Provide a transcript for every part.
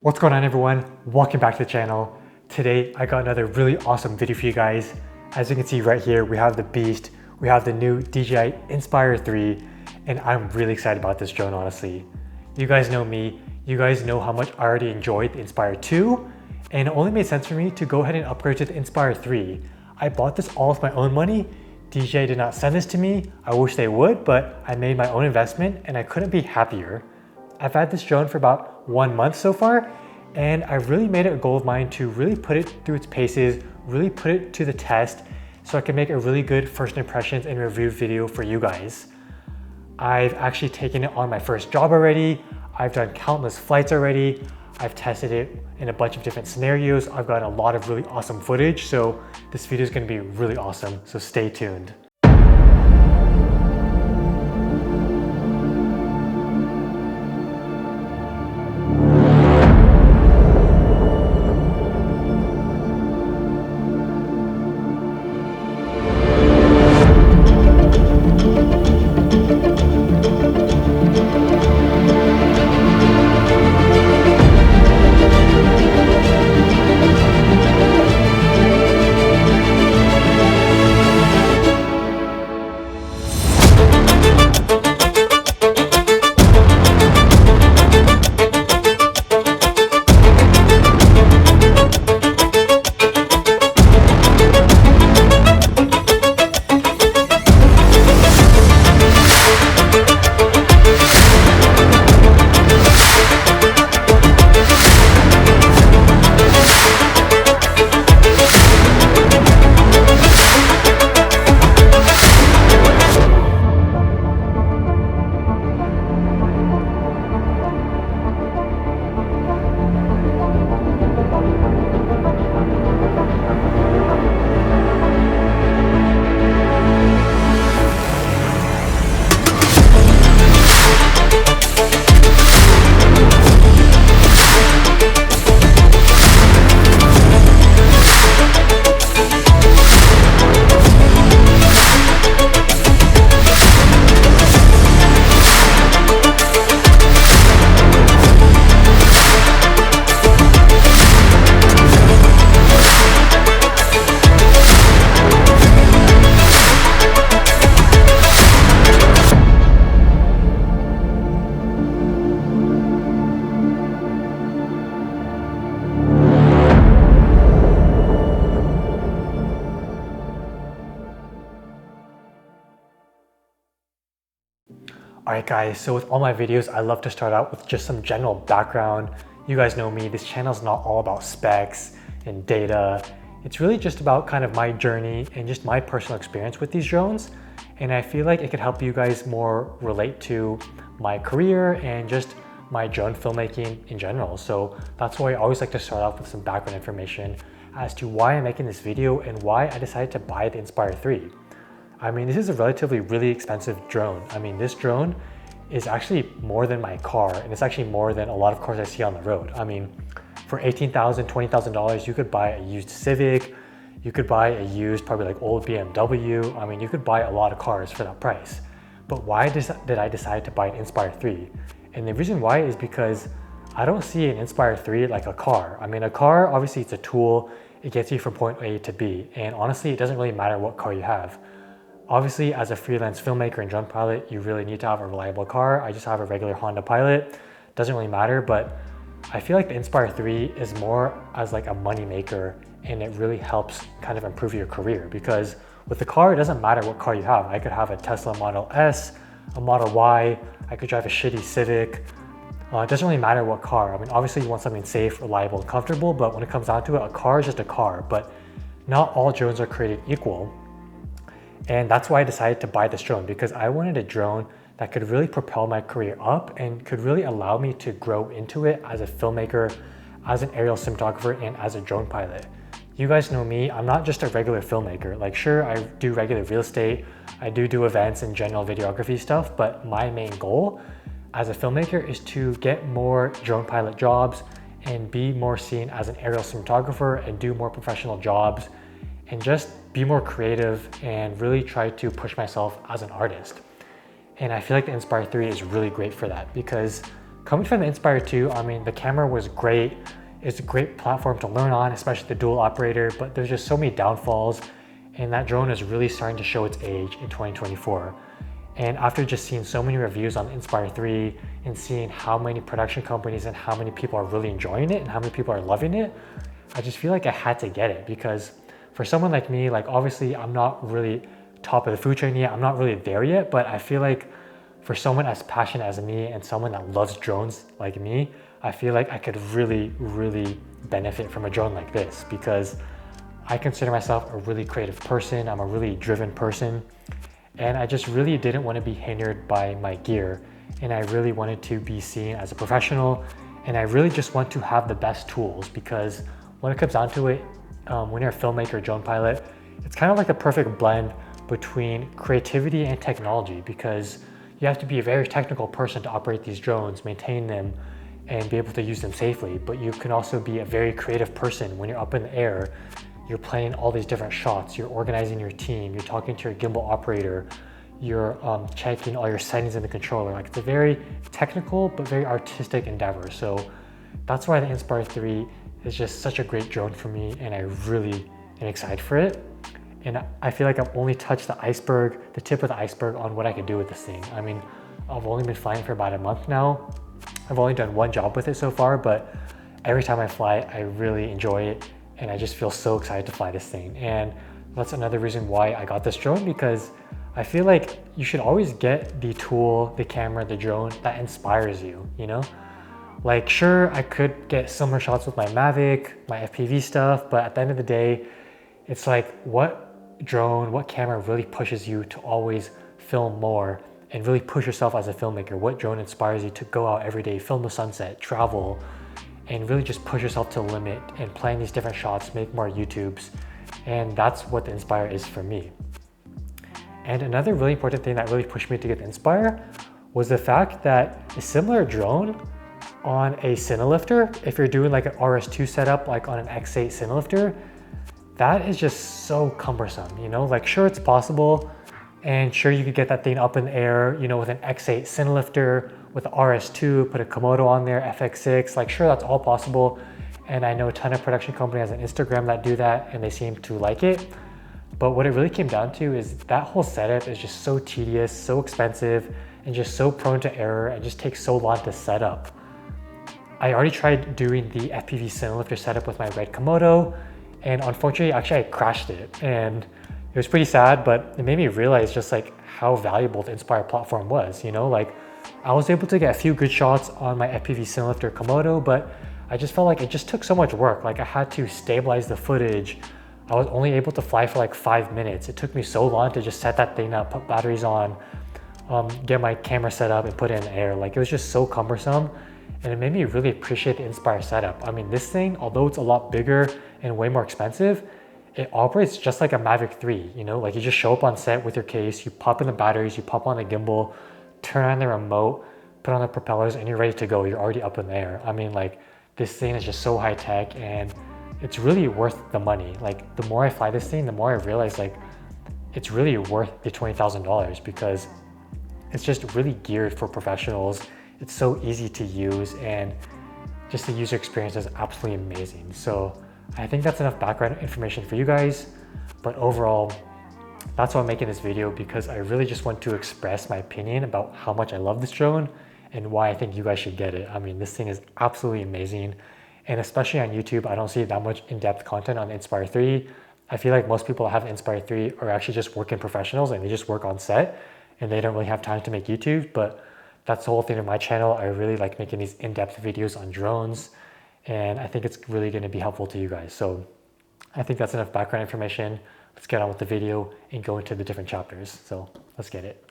What's going on, everyone? Welcome back to the channel. Today I got another really awesome video for you guys. As you can see right here, we have the beast, we have the new DJI Inspire 3, and I'm really excited about this drone, honestly. You guys know me, you guys know how much I already enjoyed the Inspire 2, and it only made sense for me to go ahead and upgrade to the Inspire 3. I bought this all with my own money. DJI did not send this to me. I wish they would, but I made my own investment and I couldn't be happier. I've had this drone for about 1 month so far, and I really made it a goal of mine to really put it through its paces, really put it to the test so I can make a really good first impressions and review video for you guys. I've actually taken it on my first job already. I've done countless flights already. I've tested it in a bunch of different scenarios. I've gotten a lot of really awesome footage, so this video is going to be really awesome, so stay tuned. Alright guys, so with all my videos, I love to start out with just some general background. You guys know me, this channel is not all about specs and data. It's really just about kind of my journey and just my personal experience with these drones. And I feel like it could help you guys more relate to my career and just my drone filmmaking in general. So that's why I always like to start off with some background information as to why I'm making this video and why I decided to buy the Inspire 3. I mean, this is a relatively really expensive drone. I mean, this drone is actually more than my car, and it's actually more than a lot of cars I see on the road. I mean, for $18,000, $20,000, you could buy a used Civic, you could buy a used, probably like old BMW. I mean, you could buy a lot of cars for that price. But why did I decide to buy an Inspire 3? And the reason why is because I don't see an Inspire 3 like a car. I mean, a car, obviously it's a tool, it gets you from point A to B. And honestly, it doesn't really matter what car you have. Obviously, as a freelance filmmaker and drone pilot, you really need to have a reliable car. I just have a regular Honda Pilot. Doesn't really matter, but I feel like the Inspire 3 is more as like a money maker, and it really helps kind of improve your career, because with the car, it doesn't matter what car you have. I could have a Tesla Model S, a Model Y, I could drive a shitty Civic. It doesn't really matter what car. I mean, obviously you want something safe, reliable, and comfortable, but when it comes down to it, a car is just a car, but not all drones are created equal. And that's why I decided to buy this drone, because I wanted a drone that could really propel my career up and could really allow me to grow into it as a filmmaker, as an aerial cinematographer, and as a drone pilot. You guys know me, I'm not just a regular filmmaker. Like, sure, I do regular real estate, I do events and general videography stuff, but my main goal as a filmmaker is to get more drone pilot jobs and be more seen as an aerial cinematographer and do more professional jobs and just be more creative and really try to push myself as an artist. And I feel like the Inspire 3 is really great for that, because coming from the Inspire 2, I mean, the camera was great. It's a great platform to learn on, especially the dual operator, but there's just so many downfalls, and that drone is really starting to show its age in 2024. And after just seeing so many reviews on the Inspire 3 and seeing how many production companies and how many people are really enjoying it and how many people are loving it, I just feel like I had to get it, because for someone like me, like obviously I'm not really top of the food chain yet, I'm not really there yet, but I feel like for someone as passionate as me and someone that loves drones like me, I feel like I could really, really benefit from a drone like this, because I consider myself a really creative person. I'm a really driven person, and I just really didn't want to be hindered by my gear. And I really wanted to be seen as a professional, and I really just want to have the best tools, because when it comes down to it, when you're a filmmaker, drone pilot, it's kind of like the perfect blend between creativity and technology, because you have to be a very technical person to operate these drones, maintain them, and be able to use them safely. But you can also be a very creative person when you're up in the air. You're playing all these different shots, you're organizing your team, you're talking to your gimbal operator, you're checking all your settings in the controller. Like, it's a very technical but very artistic endeavor. So that's why the Inspire 3 is just such a great drone for me, and I really am excited for it. And I feel like I've only touched the iceberg, the tip of the iceberg on what I could do with this thing. I mean, I've only been flying for about a month now. I've only done one job with it so far, but every time I fly, I really enjoy it, and I just feel so excited to fly this thing. And that's another reason why I got this drone, because I feel like you should always get the tool, the camera, the drone that inspires you, you know? Like, sure, I could get similar shots with my Mavic, my FPV stuff, but at the end of the day, it's like, what drone, what camera really pushes you to always film more and really push yourself as a filmmaker? What drone inspires you to go out every day, film the sunset, travel, and really just push yourself to the limit and plan these different shots, make more YouTubes? And that's what the Inspire is for me. And another really important thing that really pushed me to get the Inspire was the fact that a similar drone on a Cinelifter, if you're doing like an RS2 setup, like on an X8 Cinelifter, that is just so cumbersome, you know? Like, sure, it's possible, and sure, you could get that thing up in the air, you know, with an X8 Cinelifter, with the RS2, put a Komodo on there, FX6, like, sure, that's all possible. And I know a ton of production companies on Instagram that do that, and they seem to like it. But what it really came down to is that whole setup is just so tedious, so expensive, and just so prone to error, and just takes so long to set up. I already tried doing the FPV Cinelifter setup with my red Komodo, and unfortunately, actually I crashed it, and it was pretty sad, but it made me realize just like how valuable the Inspire platform was, you know? Like, I was able to get a few good shots on my FPV Cinelifter Komodo, but I just felt like it just took so much work. Like, I had to stabilize the footage. I was only able to fly for like 5 minutes. It took me so long to just set that thing up, put batteries on, get my camera set up and put it in the air. Like, it was just so cumbersome, and it made me really appreciate the Inspire setup. I mean, this thing, although it's a lot bigger and way more expensive, it operates just like a Mavic 3, you know? Like, you just show up on set with your case, you pop in the batteries, you pop on the gimbal, turn on the remote, put on the propellers, and you're ready to go. You're already up in the air. I mean, like, this thing is just so high tech, and it's really worth the money. Like, the more I fly this thing, the more I realize like it's really worth the $20,000, because it's just really geared for professionals. It's so easy to use, and just the user experience is absolutely amazing. So I think that's enough background information for you guys. But overall, that's why I'm making this video, because I really just want to express my opinion about how much I love this drone and why I think you guys should get it. I mean, this thing is absolutely amazing. And especially on YouTube, I don't see that much in-depth content on the Inspire 3. I feel like most people that have the Inspire 3 are actually just working professionals, and they just work on set, and they don't really have time to make YouTube. But that's the whole thing of my channel. I really like making these in-depth videos on drones, and I think it's really going to be helpful to you guys. So I think that's enough background information. Let's get on with the video and go into the different chapters. So let's get it.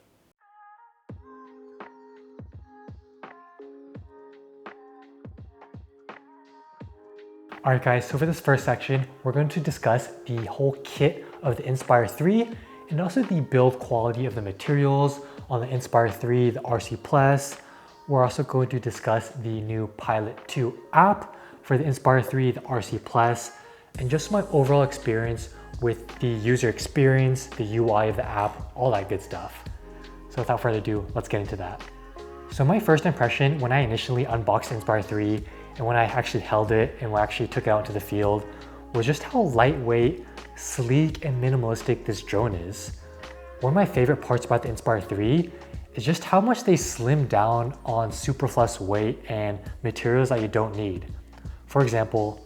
Alright guys, so for this first section, we're going to discuss the whole kit of the Inspire 3 and also the build quality of the materials on the Inspire 3, the RC Plus. We're also going to discuss the new Pilot 2 app for the Inspire 3, the RC Plus, and just my overall experience with the user experience, the UI of the app, all that good stuff. So without further ado, let's get into that. So my first impression when I initially unboxed Inspire 3 and when I actually held it and when I actually took it out into the field was just how lightweight, sleek, and minimalistic this drone is. One of my favorite parts about the Inspire 3 is just how much they slim down on superfluous weight and materials that you don't need. For example,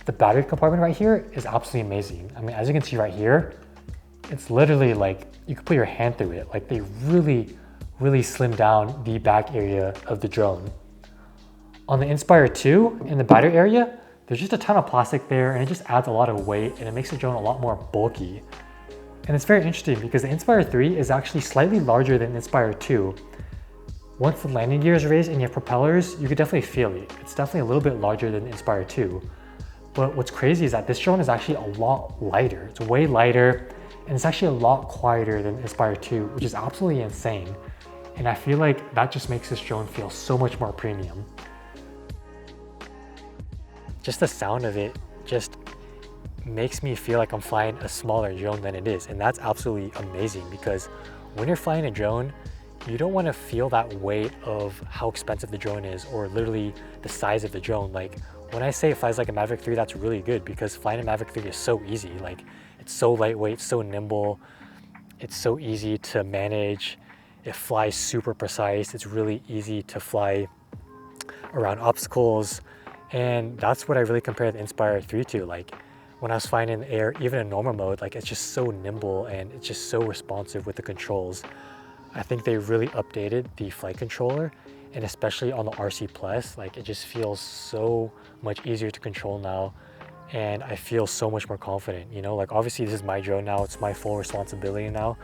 the battery compartment right here is absolutely amazing. I mean, as you can see right here, it's literally like you could put your hand through it. Like they really slim down the back area of the drone. On the Inspire 2, in the battery area, there's just a ton of plastic there and it just adds a lot of weight and it makes the drone a lot more bulky. And it's very interesting because the Inspire 3 is actually slightly larger than Inspire 2. Once the landing gear is raised and you have propellers, you could definitely feel it. It's definitely a little bit larger than Inspire 2. But what's crazy is that this drone is actually a lot lighter. It's way lighter and it's actually a lot quieter than Inspire 2, which is absolutely insane. And I feel like that just makes this drone feel so much more premium. Just the sound of it just makes me feel like I'm flying a smaller drone than it is. And that's absolutely amazing because when you're flying a drone, you don't want to feel that weight of how expensive the drone is or literally the size of the drone. Like when I say it flies like a Mavic 3, that's really good because flying a Mavic 3 is so easy. Like it's so lightweight, so nimble, it's so easy to manage. It flies super precise. It's really easy to fly around obstacles. And that's what I really compare the Inspire 3 to. Like when I was flying in the air, even in normal mode, like it's just so nimble and it's just so responsive with the controls. I think they really updated the flight controller and especially on the RC Plus, like it just feels so much easier to control now. And I feel so much more confident, you know, like obviously this is my drone now, it's my full responsibility now.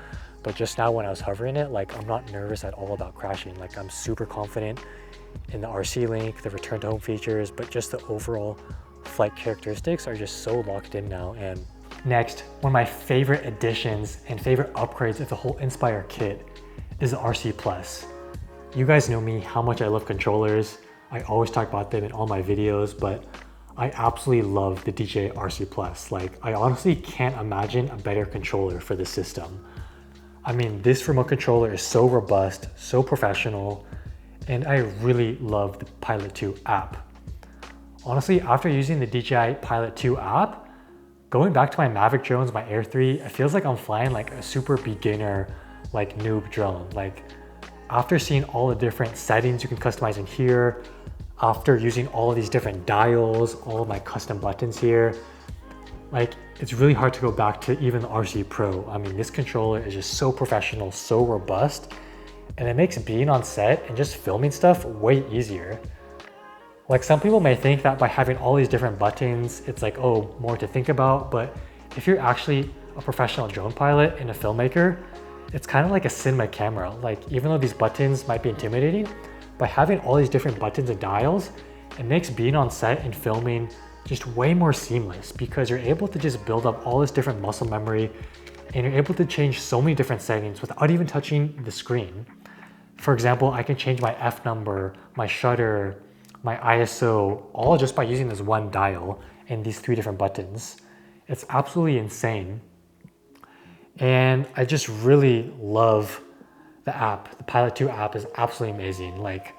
But just now when I was hovering it, like I'm not nervous at all about crashing. Like I'm super confident in the RC link, the return to home features, but just the overall flight characteristics are just so locked in now. And next, one of my favorite additions and favorite upgrades of the whole Inspire kit is the RC Plus. You guys know me, how much I love controllers. I always talk about them in all my videos, but I absolutely love the DJI RC Plus. Like I honestly can't imagine a better controller for this system. I mean, this remote controller is so robust, so professional, and I really love the Pilot 2 app. Honestly, after using the DJI Pilot 2 app, going back to my Mavic drones, my Air 3, it feels like I'm flying like a super beginner, like noob drone. Like after seeing all the different settings you can customize in here, after using all of these different dials, all of my custom buttons here, like it's really hard to go back to even the RC Pro. I mean, this controller is just so professional, so robust, and it makes being on set and just filming stuff way easier. Like some people may think that by having all these different buttons, it's like, oh, more to think about. But if you're actually a professional drone pilot and a filmmaker, it's kind of like a cinema camera. Like even though these buttons might be intimidating, by having all these different buttons and dials, it makes being on set and filming just way more seamless because you're able to just build up all this different muscle memory and you're able to change so many different settings without even touching the screen. For example, I can change my F number, my shutter, my ISO, all just by using this one dial and these 3 different buttons. It's absolutely insane. And I just really love the app. The Pilot 2 app is absolutely amazing. Like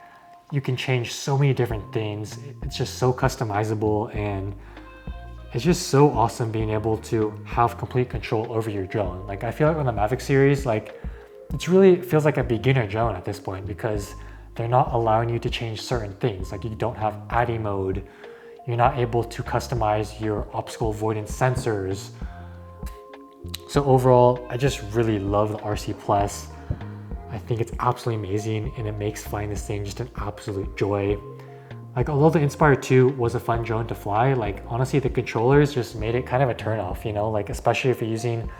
you can change so many different things. It's just so customizable and it's just so awesome being able to have complete control over your drone. Like I feel like on the Mavic series, like it really feels like a beginner drone at this point because they're not allowing you to change certain things. Like you don't have ADI mode. You're not able to customize your obstacle avoidance sensors. So overall, I just really love the RC Plus. I think it's absolutely amazing and it makes flying this thing just an absolute joy. Like although the Inspire 2 was a fun drone to fly, like honestly the controllers just made it kind of a turnoff, you know, like especially if you're using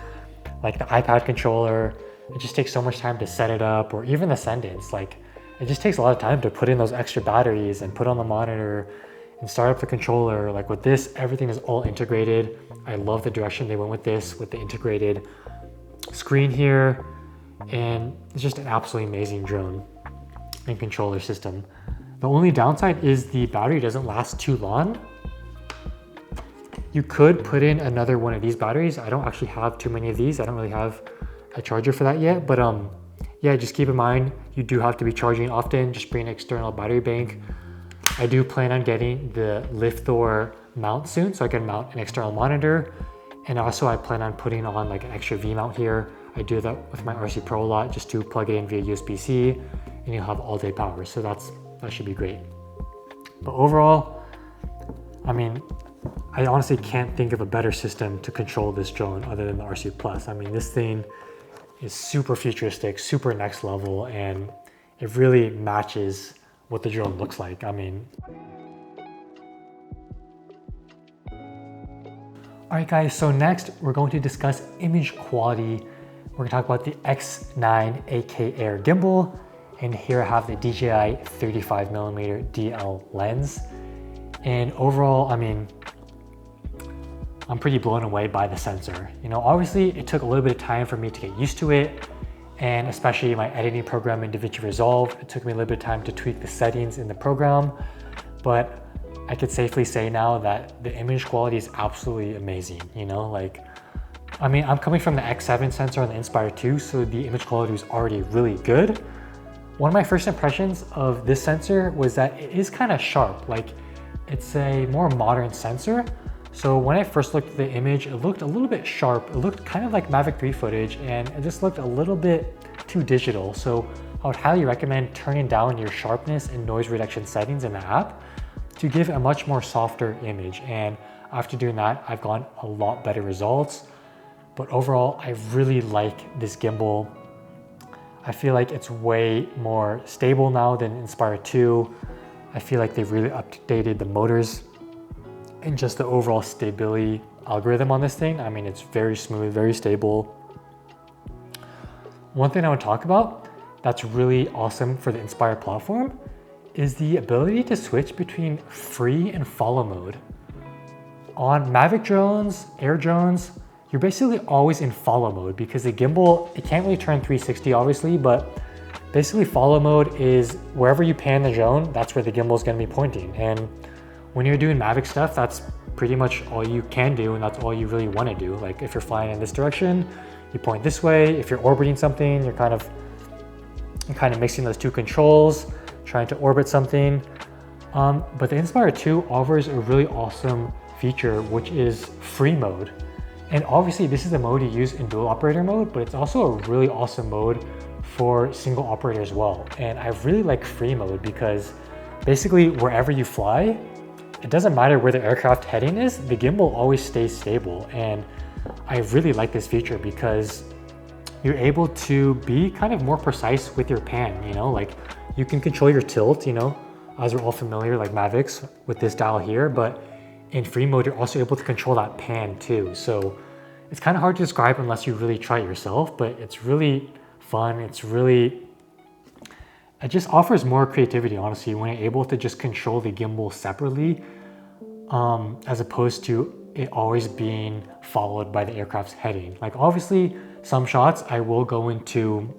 like the iPad controller, it just takes so much time to set it up, or even the Ascendants, like it just takes a lot of time to put in those extra batteries and put on the monitor and start up the controller. Like with this, everything is all integrated. I love the direction they went with this, with the integrated screen here. And it's just an absolutely amazing drone and controller system. The only downside is the battery doesn't last too long. You could put in another one of these batteries. I don't actually have too many of these. I don't really have a charger for that yet, but yeah, just keep in mind, you do have to be charging often. Just bring an external battery bank. I do plan on getting the Lifthor mount soon, so I can mount an external monitor. And also I plan on putting on like an extra V mount here. I do that with my RC Pro a lot, just to plug it in via USB-C, and you'll have all day power. So that should be great. But overall, I mean, I honestly can't think of a better system to control this drone other than the RC Plus. I mean, this thing is super futuristic, super next level, and it really matches what the drone looks like. I mean, all right guys, so next we're going to discuss image quality. We're gonna talk about the X9 AK Air gimbal, and here I have the DJI 35mm DL lens. And overall, I mean, I'm pretty blown away by the sensor. You know, obviously it took a little bit of time for me to get used to it, and especially my editing program in DaVinci Resolve, it took me a little bit of time to tweak the settings in the program, but I could safely say now that the image quality is absolutely amazing. You know, like, I mean, I'm coming from the X7 sensor on the Inspire 2, so the image quality was already really good. One of my first impressions of this sensor was that it is kind of sharp, like it's a more modern sensor. So when I first looked at the image, it looked a little bit sharp. It looked kind of like Mavic 3 footage, and it just looked a little bit too digital. So I would highly recommend turning down your sharpness and noise reduction settings in the app to give a much more softer image. And after doing that, I've gotten a lot better results. But overall, I really like this gimbal. I feel like it's way more stable now than Inspire 2. I feel like they've really updated the motors and just the overall stability algorithm on this thing. I mean, it's very smooth, very stable. One thing I would talk about that's really awesome for the Inspire platform is the ability to switch between free and follow mode. On Mavic drones, Air drones, you're basically always in follow mode because the gimbal, it can't really turn 360 obviously, but basically follow mode is wherever you pan the drone, that's where the gimbal is going to be pointing. And when you're doing Mavic stuff, that's pretty much all you can do, and that's all you really want to do. Like if you're flying in this direction, you point this way. If you're orbiting something, you're kind of mixing those two controls, trying to orbit something. But the Inspire 2 offers a really awesome feature, which is free mode. And obviously this is the mode you use in dual operator mode, but it's also a really awesome mode for single operator as well. And I really like free mode because basically wherever you fly, it doesn't matter where the aircraft heading is, the gimbal always stays stable. And I really like this feature because you're able to be kind of more precise with your pan, you know, like you can control your tilt, you know, as we're all familiar, like Mavics with this dial here, but in free mode, you're also able to control that pan too. So it's kind of hard to describe unless you really try it yourself, but it's really fun. It just offers more creativity, honestly, when you're able to just control the gimbal separately, as opposed to it always being followed by the aircraft's heading. Like obviously some shots I will go into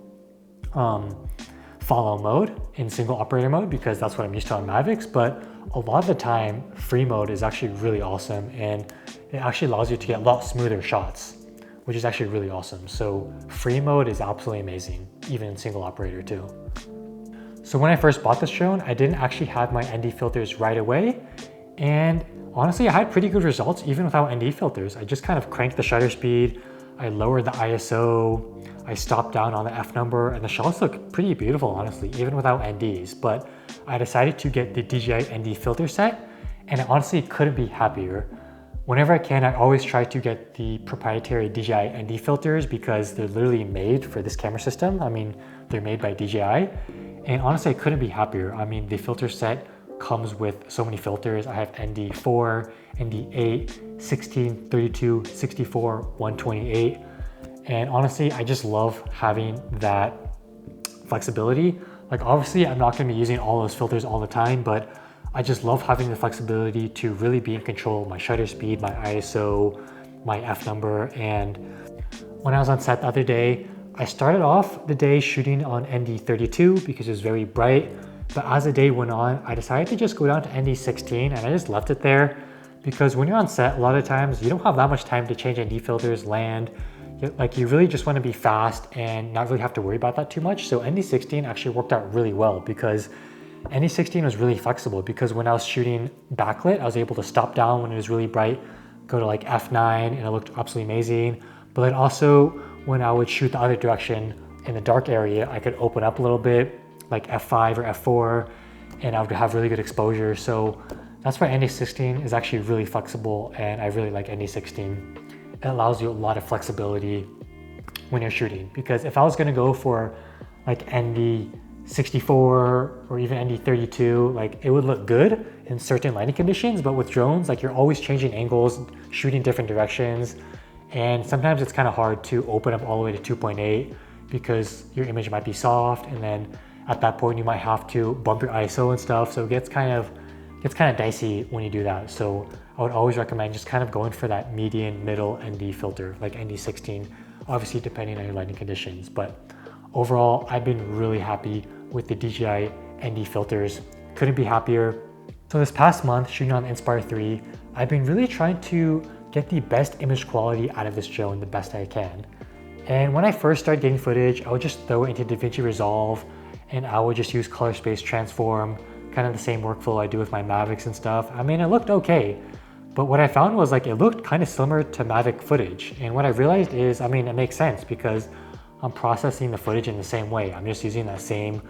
follow mode in single operator mode because that's what I'm used to on Mavics, but a lot of the time free mode is actually really awesome, and it actually allows you to get a lot smoother shots, which is actually really awesome. So free mode is absolutely amazing, even in single operator too. So when I first bought this drone, I didn't actually have my ND filters right away, and honestly I had pretty good results even without ND filters. I just kind of cranked the shutter speed, I lowered the ISO, I stopped down on the F number, and the shots look pretty beautiful, honestly, even without NDs. But I decided to get the DJI ND filter set, and I honestly couldn't be happier. Whenever I can, I always try to get the proprietary DJI ND filters because they're literally made for this camera system. I mean, they're made by DJI, and honestly, I couldn't be happier. I mean, the filter set comes with so many filters. I have ND4, ND8, 16, 32, 64, 128. And honestly, I just love having that flexibility. Like obviously I'm not gonna be using all those filters all the time, but I just love having the flexibility to really be in control of my shutter speed, my ISO, my F number. And when I was on set the other day, I started off the day shooting on ND32 because it was very bright. But as the day went on, I decided to just go down to ND16, and I just left it there because when you're on set, a lot of times you don't have that much time to change ND filters, land. Like you really just want to be fast and not really have to worry about that too much. So ND16 actually worked out really well because ND16 was really flexible, because when I was shooting backlit, I was able to stop down when it was really bright, go to like f9, and it looked absolutely amazing. But then also when I would shoot the other direction in the dark area, I could open up a little bit, like f5 or f4, and I would have really good exposure. So that's why ND16 is actually really flexible, and I really like ND16. It allows you a lot of flexibility when you're shooting, because if I was gonna go for like ND64 or even ND32, like it would look good in certain lighting conditions, but with drones, like you're always changing angles, shooting different directions, and sometimes it's kind of hard to open up all the way to 2.8 because your image might be soft, and then at that point you might have to bump your ISO and stuff, so it gets kind of dicey when you do that. So I would always recommend just kind of going for that median middle ND filter, like ND16, obviously depending on your lighting conditions. But overall, I've been really happy with the DJI ND filters. Couldn't be happier. So this past month, shooting on the Inspire 3, I've been really trying to get the best image quality out of this drone the best I can. And when I first started getting footage, I would just throw it into DaVinci Resolve, and I would just use color space transform, kind of the same workflow I do with my Mavics and stuff. I mean, it looked okay, but what I found was like it looked kind of similar to Mavic footage. And what I realized is, I mean, it makes sense because I'm processing the footage in the same way. I'm just using that same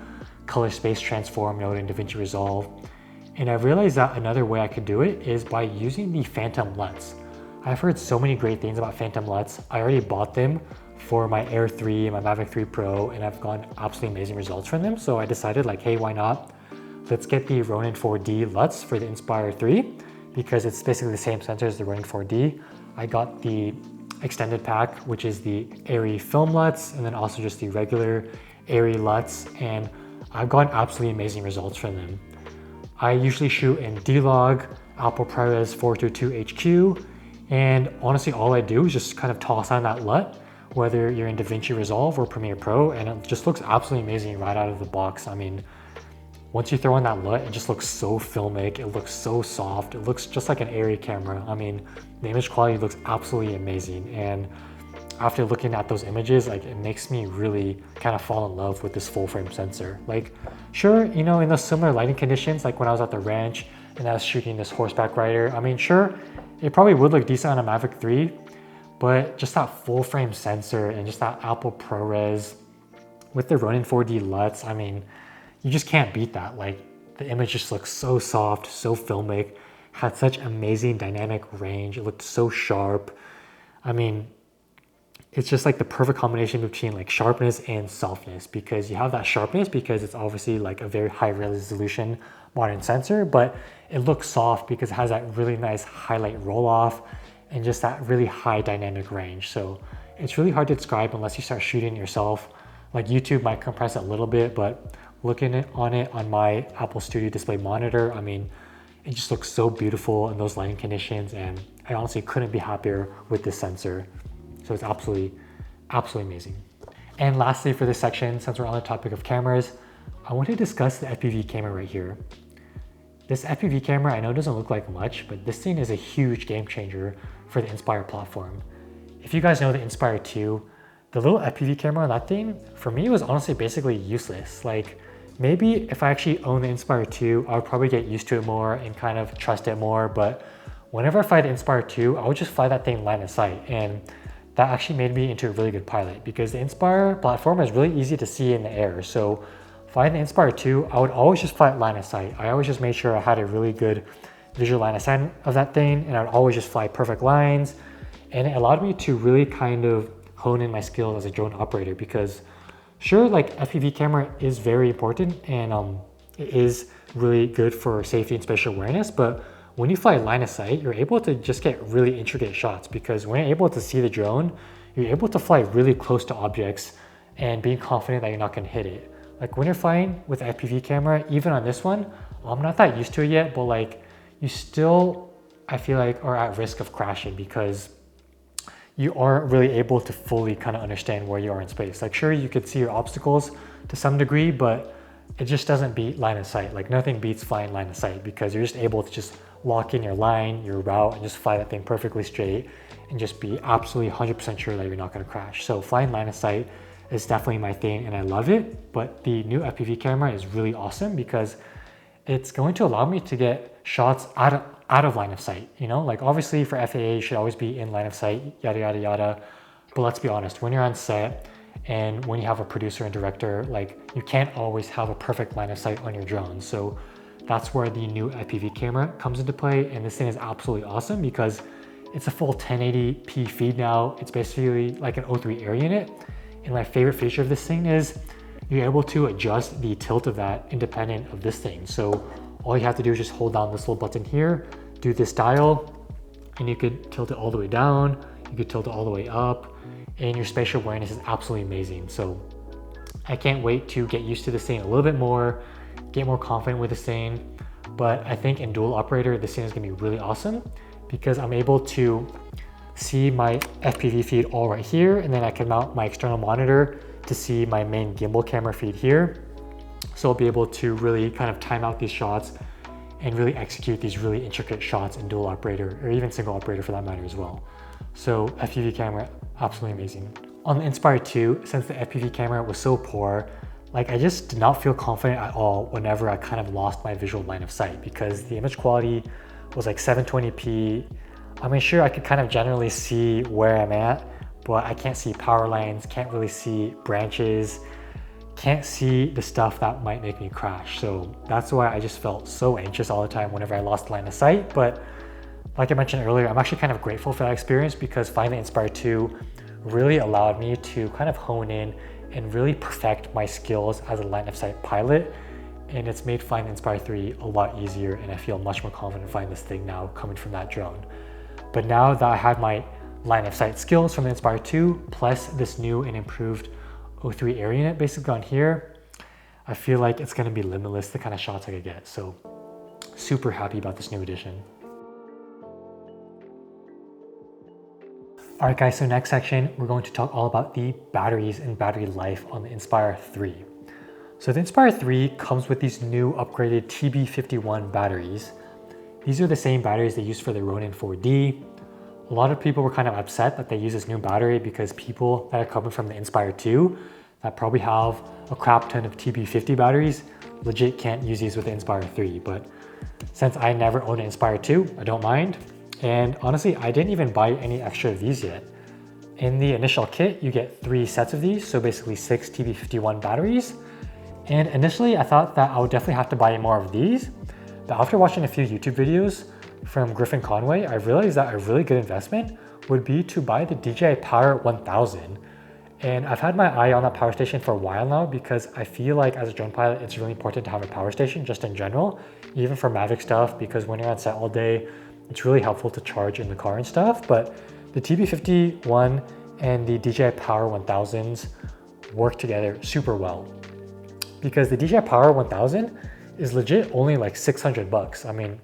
color space transform node in DaVinci Resolve. And I realized that another way I could do it is by using the Phantom LUTs. I've heard so many great things about Phantom LUTs. I already bought them for my Air 3 and my Mavic 3 Pro, and I've gotten absolutely amazing results from them. So I decided like, hey, why not? Let's get the Ronin 4D LUTs for the Inspire 3, because it's basically the same sensor as the Ronin 4D. I got the extended pack, which is the Airy film LUTs, and then also just the regular Airy LUTs, and I've gotten absolutely amazing results from them. I usually shoot in D-Log, Apple ProRes 422 HQ, and honestly all I do is just kind of toss on that LUT, whether you're in DaVinci Resolve or Premiere Pro, and it just looks absolutely amazing right out of the box. I mean, once you throw in that LUT, it just looks so filmic, it looks so soft, it looks just like an Airy camera. I mean, the image quality looks absolutely amazing, and after looking at those images, like it makes me really kind of fall in love with this full frame sensor. Like, sure, you know, in those similar lighting conditions, like when I was at the ranch and I was shooting this horseback rider, I mean, sure, it probably would look decent on a Mavic 3, but just that full frame sensor and just that Apple ProRes with the Ronin 4D LUTs, I mean, you just can't beat that. Like, the image just looks so soft, so filmic, had such amazing dynamic range. It looked so sharp. I mean, it's just like the perfect combination between like sharpness and softness, because you have that sharpness because it's obviously like a very high resolution modern sensor, but it looks soft because it has that really nice highlight roll off and just that really high dynamic range. So it's really hard to describe unless you start shooting it yourself. Like YouTube might compress it a little bit, but looking on it on my Apple Studio Display monitor, I mean, it just looks so beautiful in those lighting conditions, and I honestly couldn't be happier with this sensor. So it's absolutely amazing. And lastly, for this section, since we're on the topic of cameras, I want to discuss the FPV camera right here. This FPV camera, I know doesn't look like much, but this thing is a huge game changer for the Inspire platform. If you guys know the Inspire 2, the little FPV camera on that thing, for me, was honestly basically useless. Like, maybe if I actually own the Inspire 2, I would probably get used to it more and kind of trust it more, but whenever I fly the Inspire 2, I would just fly that thing line of sight, and that actually made me into a really good pilot because the Inspire platform is really easy to see in the air. So flying the Inspire 2, I would always just fly it line of sight. I always just made sure I had a really good visual line of sight of that thing, and I would always just fly perfect lines. And it allowed me to really kind of hone in my skills as a drone operator, because sure, like FPV camera is very important and it is really good for safety and spatial awareness, but when you fly line of sight, you're able to just get really intricate shots, because when you're able to see the drone, you're able to fly really close to objects and being confident that you're not going to hit it. Like when you're flying with an FPV camera, even on this one, I'm not that used to it yet, but like you still, I feel like, are at risk of crashing because you aren't really able to fully kind of understand where you are in space. Like sure, you could see your obstacles to some degree, but it just doesn't beat line of sight. Like nothing beats flying line of sight because you're just able to just lock in your line, your route, and just fly that thing perfectly straight and just be absolutely 100% sure that you're not gonna crash. So flying line of sight is definitely my thing and I love it, but the new FPV camera is really awesome because it's going to allow me to get shots out of line of sight, you know? Like obviously for FAA, you should always be in line of sight, yada, yada, yada. But let's be honest, when you're on set and when you have a producer and director, like you can't always have a perfect line of sight on your drone. So that's where the new FPV camera comes into play. And this thing is absolutely awesome because it's a full 1080p feed now. It's basically like an O3 air unit. And my favorite feature of this thing is you're able to adjust the tilt of that independent of this thing. So all you have to do is just hold down this little button here, do this dial, and you could tilt it all the way down, you could tilt it all the way up, and your spatial awareness is absolutely amazing. So I can't wait to get used to this thing a little bit more, get more confident with this thing. But I think in dual operator, this thing is gonna be really awesome because I'm able to see my FPV feed all right here, and then I can mount my external monitor to see my main gimbal camera feed here. So I'll be able to really kind of time out these shots and really execute these really intricate shots in dual operator or even single operator for that matter as well. So FPV camera, absolutely amazing. On the Inspire 2, since the FPV camera was so poor, like I just did not feel confident at all whenever I kind of lost my visual line of sight because the image quality was like 720p. I mean, sure, I could kind of generally see where I'm at, but I can't see power lines, can't really see branches, can't see the stuff that might make me crash. So that's why I just felt so anxious all the time whenever I lost line of sight. But like I mentioned earlier, I'm actually kind of grateful for that experience because finding the Inspire 2 really allowed me to kind of hone in and really perfect my skills as a line of sight pilot. And it's made flying the Inspire 3 a lot easier, and I feel much more confident flying this thing now coming from that drone. But now that I had my line of sight skills from the Inspire 2, plus this new and improved O3 air unit basically on here, I feel like it's gonna be limitless the kind of shots I could get. So super happy about this new addition. All right guys, so next section, we're going to talk all about the batteries and battery life on the Inspire 3. So the Inspire 3 comes with these new upgraded TB51 batteries. These are the same batteries they used for the Ronin 4D. A lot of people were kind of upset that they use this new battery because people that are coming from the Inspire 2 that probably have a crap ton of TB50 batteries legit can't use these with the Inspire 3. But since I never owned an Inspire 2, I don't mind. And honestly, I didn't even buy any extra of these yet. In the initial kit, you get 3 sets of these, so basically 6 TB51 batteries. And initially, I thought that I would definitely have to buy more of these. But after watching a few YouTube videos from Griffin Conway, I realized that a really good investment would be to buy the DJI Power 1000. And I've had my eye on that power station for a while now because I feel like as a drone pilot, it's really important to have a power station just in general, even for Mavic stuff, because when you're on set all day, it's really helpful to charge in the car and stuff. But the TB51 and the DJI Power 1000s work together super well because the DJI Power 1000 is legit only like 600 bucks. I mean,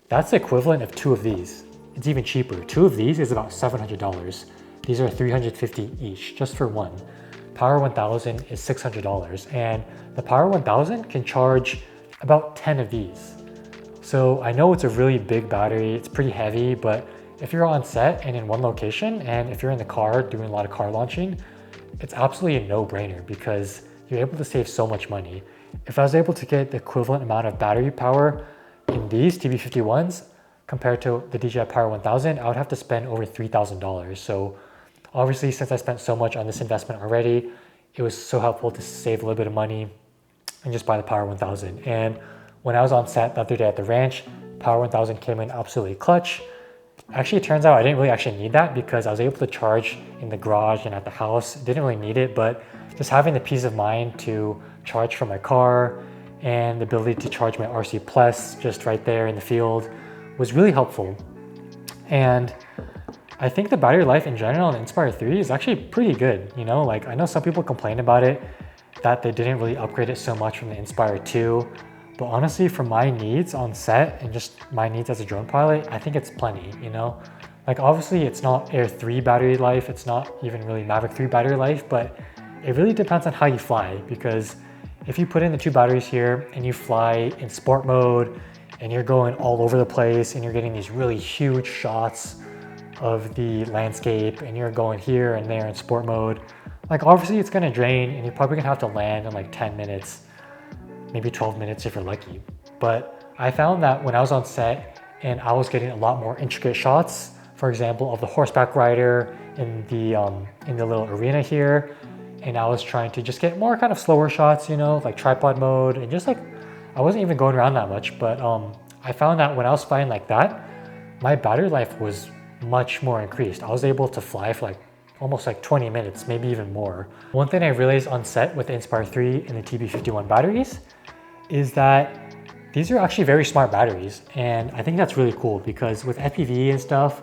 that's the equivalent of 2 of these. It's even cheaper. 2 of these is about $700. These are $350 each, just for one. Power 1000 is $600, and the Power 1000 can charge about 10 of these. So I know it's a really big battery, it's pretty heavy, but if you're on set and in one location, and if you're in the car doing a lot of car launching, it's absolutely a no-brainer because you're able to save so much money. If I was able to get the equivalent amount of battery power in these TB51s compared to the DJI Power 1000, I would have to spend over $3,000. So obviously, since I spent so much on this investment already, it was so helpful to save a little bit of money and just buy the Power 1000. And when I was on set the other day at the ranch, Power 1000 came in absolutely clutch. Actually, it turns out I didn't really actually need that because I was able to charge in the garage and at the house. Didn't really need it, but just having the peace of mind to charge from my car and the ability to charge my RC Plus just right there in the field was really helpful. And I think the battery life in general on the Inspire 3 is actually pretty good. You know, like I know some people complain about it, that they didn't really upgrade it so much from the Inspire 2. But honestly, for my needs on set and just my needs as a drone pilot, I think it's plenty, you know? Like obviously it's not Air 3 battery life, it's not even really Mavic 3 battery life, but it really depends on how you fly because if you put in the 2 batteries here and you fly in sport mode and you're going all over the place and you're getting these really huge shots of the landscape and you're going here and there in sport mode, like obviously it's gonna drain and you're probably gonna have to land in like 10 minutes, maybe 12 minutes if you're lucky. But I found that when I was on set and I was getting a lot more intricate shots, for example, of the horseback rider in the little arena here, and I was trying to just get more kind of slower shots, you know, like tripod mode, and just like, I wasn't even going around that much, but I found that when I was flying like that, my battery life was much more increased. I was able to fly for like almost like 20 minutes, maybe even more. One thing I realized on set with the Inspire 3 and the TB51 batteries is that these are actually very smart batteries. And I think that's really cool because with FPV and stuff,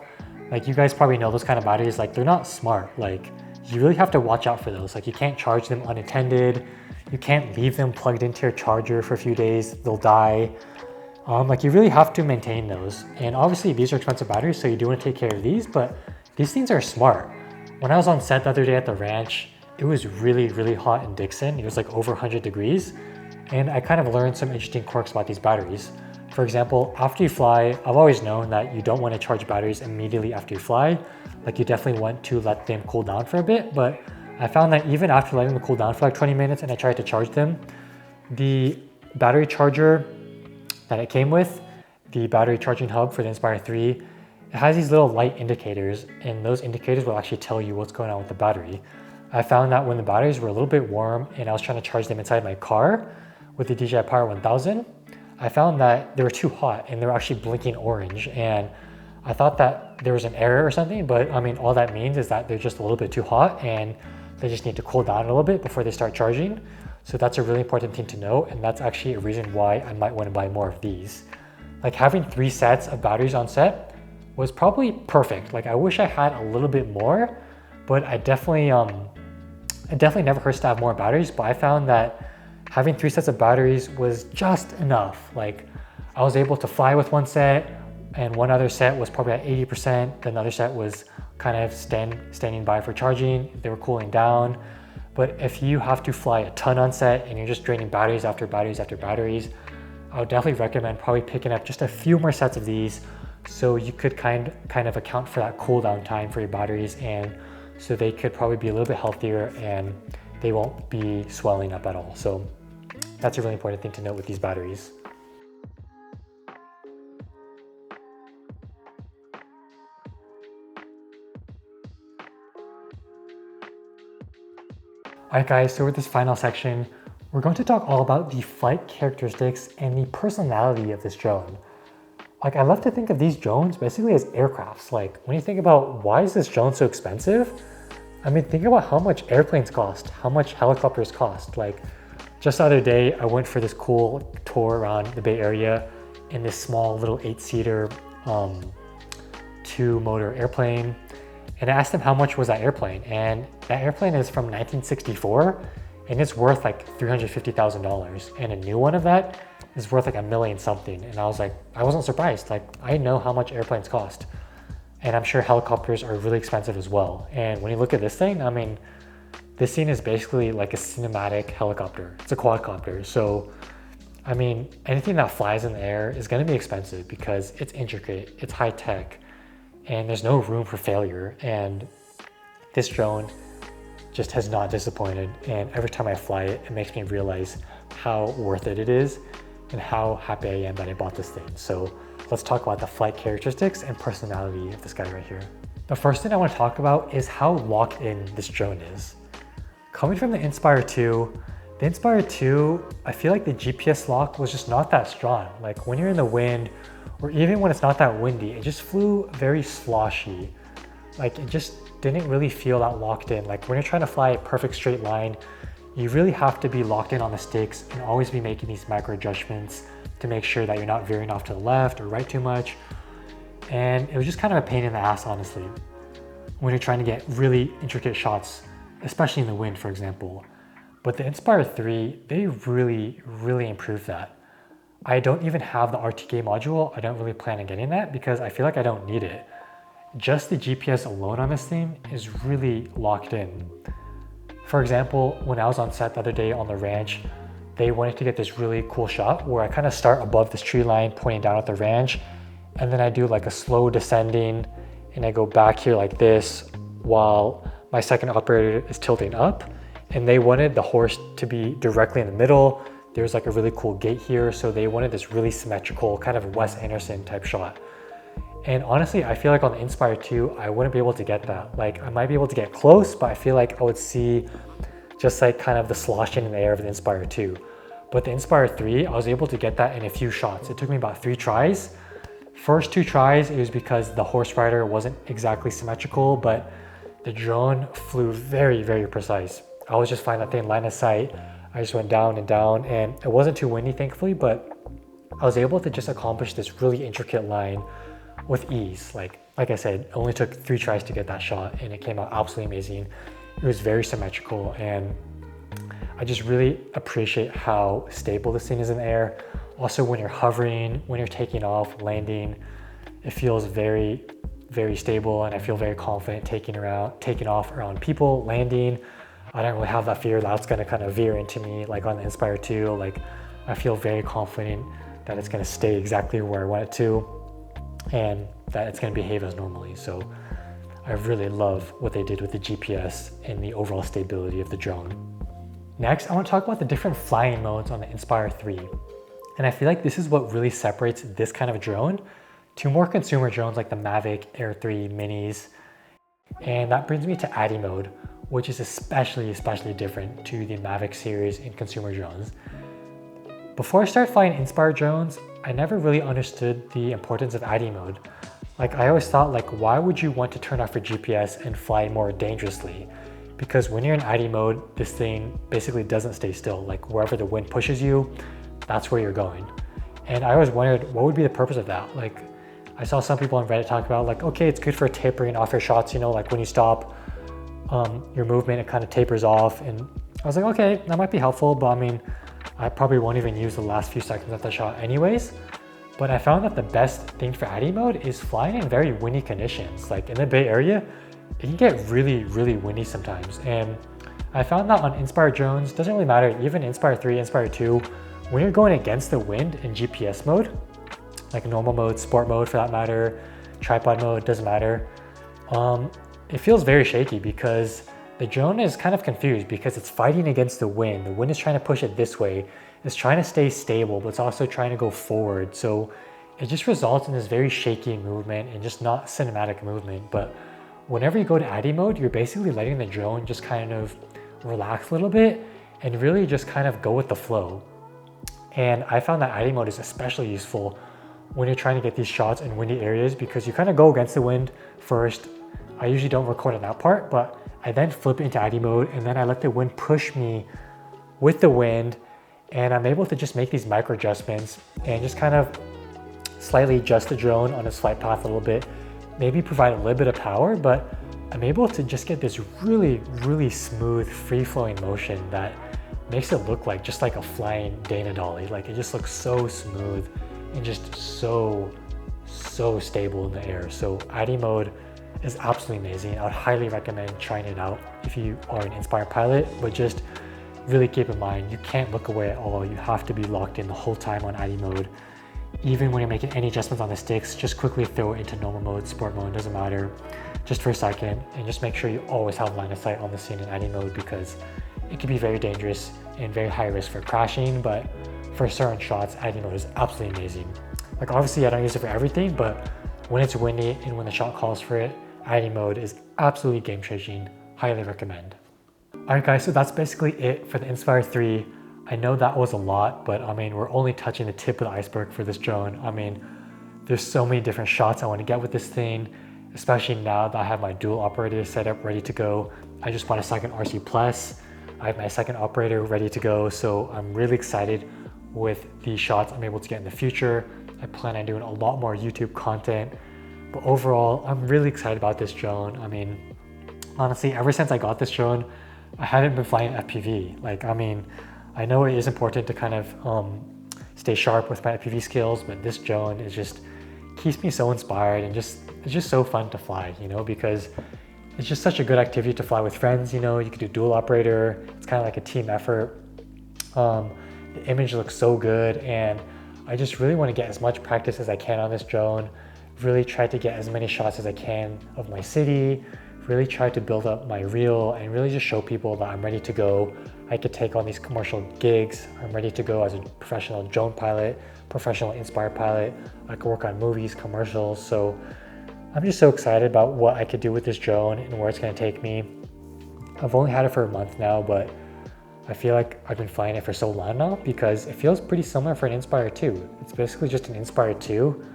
like you guys probably know those kind of batteries, like they're not smart. Like you really have to watch out for those. Like you can't charge them unattended. You can't leave them plugged into your charger for a few days, they'll die. Like you really have to maintain those. And obviously these are expensive batteries, so you do want to take care of these, but these things are smart. When I was on set the other day at the ranch, it was really, really hot in Dixon. It was like over 100 degrees. And I kind of learned some interesting quirks about these batteries. For example, after you fly, I've always known that you don't want to charge batteries immediately after you fly. Like you definitely want to let them cool down for a bit, but I found that even after letting them cool down for like 20 minutes and I tried to charge them, the battery charger that it came with, the battery charging hub for the Inspire 3, it has these little light indicators, and those indicators will actually tell you what's going on with the battery. I found that when the batteries were a little bit warm and I was trying to charge them inside my car with the DJI Power 1000, I found that they were too hot and they were actually blinking orange, and I thought that there was an error or something, but I mean, all that means is that they're just a little bit too hot and they just need to cool down a little bit before they start charging. So that's a really important thing to know, and that's actually a reason why I might want to buy more of these. Like having 3 sets of batteries on set was probably perfect. Like I wish I had a little bit more, but it definitely never hurts to have more batteries, but I found that having 3 sets of batteries was just enough. Like I was able to fly with one set, and one other set was probably at 80%. The other set was kind of standing by for charging. They were cooling down. But if you have to fly a ton on set and you're just draining batteries after batteries after batteries, I would definitely recommend probably picking up just a few more sets of these so you could kind of account for that cool down time for your batteries, and so they could probably be a little bit healthier and they won't be swelling up at all. So that's a really important thing to note with these batteries. Alright guys, so with this final section, we're going to talk all about the flight characteristics and the personality of this drone. Like I love to think of these drones basically as aircrafts. Like when you think about why is this drone so expensive? I mean, think about how much airplanes cost, how much helicopters cost. Like just the other day, I went for this cool tour around the Bay Area in this small little 8-seater 2-motor airplane. And I asked them how much was that airplane, and that airplane is from 1964 and it's worth like $350,000, and a new one of that is worth like $1 million something. And I was like, I wasn't surprised. Like I know how much airplanes cost, and I'm sure helicopters are really expensive as well. And when you look at this thing, I mean, this thing is basically like a cinematic helicopter. It's a quadcopter. So I mean, anything that flies in the air is going to be expensive because it's intricate, it's high tech, and there's no room for failure. And this drone just has not disappointed. And every time I fly it, it makes me realize how worth it is and how happy I am that I bought this thing. So let's talk about the flight characteristics and personality of this guy right here. The first thing I want to talk about is how locked in this drone is. Coming from the Inspire 2, the Inspire 2, I feel like the GPS lock was just not that strong. Like when you're in the wind, or even when it's not that windy, it just flew very sloshy. Like it just didn't really feel that locked in. Like when you're trying to fly a perfect straight line, you really have to be locked in on the sticks and always be making these micro adjustments to make sure that you're not veering off to the left or right too much. And it was just kind of a pain in the ass, honestly, when you're trying to get really intricate shots, especially in the wind, for example. But the Inspire 3, they really, really improved that. I don't even have the RTK module. I don't really plan on getting that because I feel like I don't need it. Just the GPS alone on this thing is really locked in. For example, when I was on set the other day on the ranch, they wanted to get this really cool shot where I kind of start above this tree line pointing down at the ranch, and then I do like a slow descending and I go back here like this while my second operator is tilting up. And they wanted the horse to be directly in the middle. There's like a really cool gate here, so they wanted this really symmetrical kind of Wes Anderson type shot. And honestly, I feel like on the Inspire 2, I wouldn't be able to get that. Like I might be able to get close, but I feel like I would see just like kind of the sloshing in the air of the Inspire 2. But the Inspire 3, I was able to get that in a few shots. It took me about 3 tries. First 2 tries, it was because the horse rider wasn't exactly symmetrical, but the drone flew very, very precise. I was just flying that thing line of sight. I just went down and down, and it wasn't too windy, thankfully, but I was able to just accomplish this really intricate line with ease. Like I said, it only took 3 tries to get that shot, and it came out absolutely amazing. It was very symmetrical, and I just really appreciate how stable this thing is in the air. Also, when you're hovering, when you're taking off, landing, it feels very, very stable, and I feel very confident taking off around people, landing. I don't really have that fear that's gonna kind of veer into me like on the Inspire 2. Like I feel very confident that it's gonna stay exactly where I want it to, and that it's gonna behave as normally. So I really love what they did with the GPS and the overall stability of the drone. Next, I want to talk about the different flying modes on the Inspire 3. And I feel like this is what really separates this kind of drone to more consumer drones like the Mavic Air 3 minis. And that brings me to ADI mode, which is especially different to the Mavic series in consumer drones. Before I started flying Inspire drones, I never really understood the importance of ADI mode. Like I always thought, like, why would you want to turn off your GPS and fly more dangerously? Because when you're in ADI mode, this thing basically doesn't stay still. Like wherever the wind pushes you, that's where you're going. And I always wondered, what would be the purpose of that? Like I saw some people on Reddit talk about like, okay, it's good for tapering off your shots, you know, like when you stop your movement, it kind of tapers off. And I was like, okay, that might be helpful, but I mean, I probably won't even use the last few seconds of the shot anyways. But I found that the best thing for ADI mode is flying in very windy conditions. Like in the Bay Area, it can get really, really windy sometimes. And I found that on Inspire drones, doesn't really matter, even Inspire 3, Inspire 2, when you're going against the wind in GPS mode, like normal mode, sport mode for that matter, tripod mode, doesn't matter, it feels very shaky because the drone is kind of confused because it's fighting against the wind. The wind is trying to push it this way. It's trying to stay stable, but it's also trying to go forward. So it just results in this very shaky movement and just not cinematic movement. But whenever you go to ADI mode, you're basically letting the drone just kind of relax a little bit and really just kind of go with the flow. And I found that ADI mode is especially useful when you're trying to get these shots in windy areas because you kind of go against the wind first. I usually don't record on that part, but I then flip into ADI mode and then I let the wind push me with the wind, and I'm able to just make these micro adjustments and just kind of slightly adjust the drone on its flight path a little bit, maybe provide a little bit of power, but I'm able to just get this really, really smooth, free-flowing motion that makes it look like just like a flying Dana dolly. Like it just looks so smooth and just so stable in the air. So ADI mode is absolutely amazing. I would highly recommend trying it out if you are an Inspire pilot, but just really keep in mind, you can't look away at all. You have to be locked in the whole time on ADI mode. Even when you're making any adjustments on the sticks, just quickly throw it into normal mode, sport mode, doesn't matter, just for a second, and just make sure you always have line of sight on the scene in ADI mode because it can be very dangerous and very high risk for crashing, but for certain shots, ADI mode is absolutely amazing. Like obviously I don't use it for everything, but when it's windy and when the shot calls for it, ADI mode is absolutely game changing. Highly recommend. Alright guys, so that's basically it for the Inspire 3. I know that was a lot, but I mean, we're only touching the tip of the iceberg for this drone. I mean, there's so many different shots I want to get with this thing, especially now that I have my dual operator set up ready to go. I just bought a second RC Plus. I have my second operator ready to go, so I'm really excited with the shots I'm able to get in the future. I plan on doing a lot more YouTube content, but overall, I'm really excited about this drone. I mean, honestly, ever since I got this drone, I haven't been flying FPV. Like, I mean, I know it is important to kind of stay sharp with my FPV skills, but this drone is just keeps me so inspired and it's just so fun to fly, you know, because it's just such a good activity to fly with friends. You know, you can do dual operator. It's kind of like a team effort. The image looks so good, and I just really want to get as much practice as I can on this drone, really try to get as many shots as I can of my city, really try to build up my reel, and really just show people that I'm ready to go. I could take on these commercial gigs. I'm ready to go as a professional drone pilot, professional Inspire pilot. I could work on movies, commercials. So I'm just so excited about what I could do with this drone and where it's going to take me. I've only had it for a month now, but I feel like I've been flying it for so long now because it feels pretty similar for an Inspire 2. It's basically just an Inspire 2,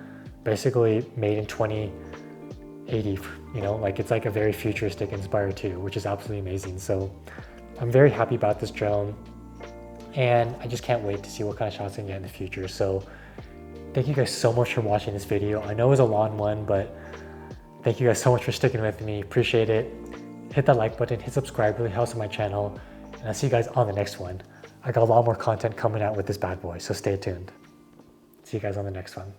basically made in 2080, you know, like it's like a very futuristic Inspire 2, which is absolutely amazing. So I'm very happy about this drone, and I just can't wait to see what kind of shots I can get in the future. So thank you guys so much for watching this video. I know it was a long one, but thank you guys so much for sticking with me. Appreciate it. Hit that like button, hit subscribe, really helps my channel. And I'll see you guys on the next one. I got a lot more content coming out with this bad boy, so stay tuned. See you guys on the next one.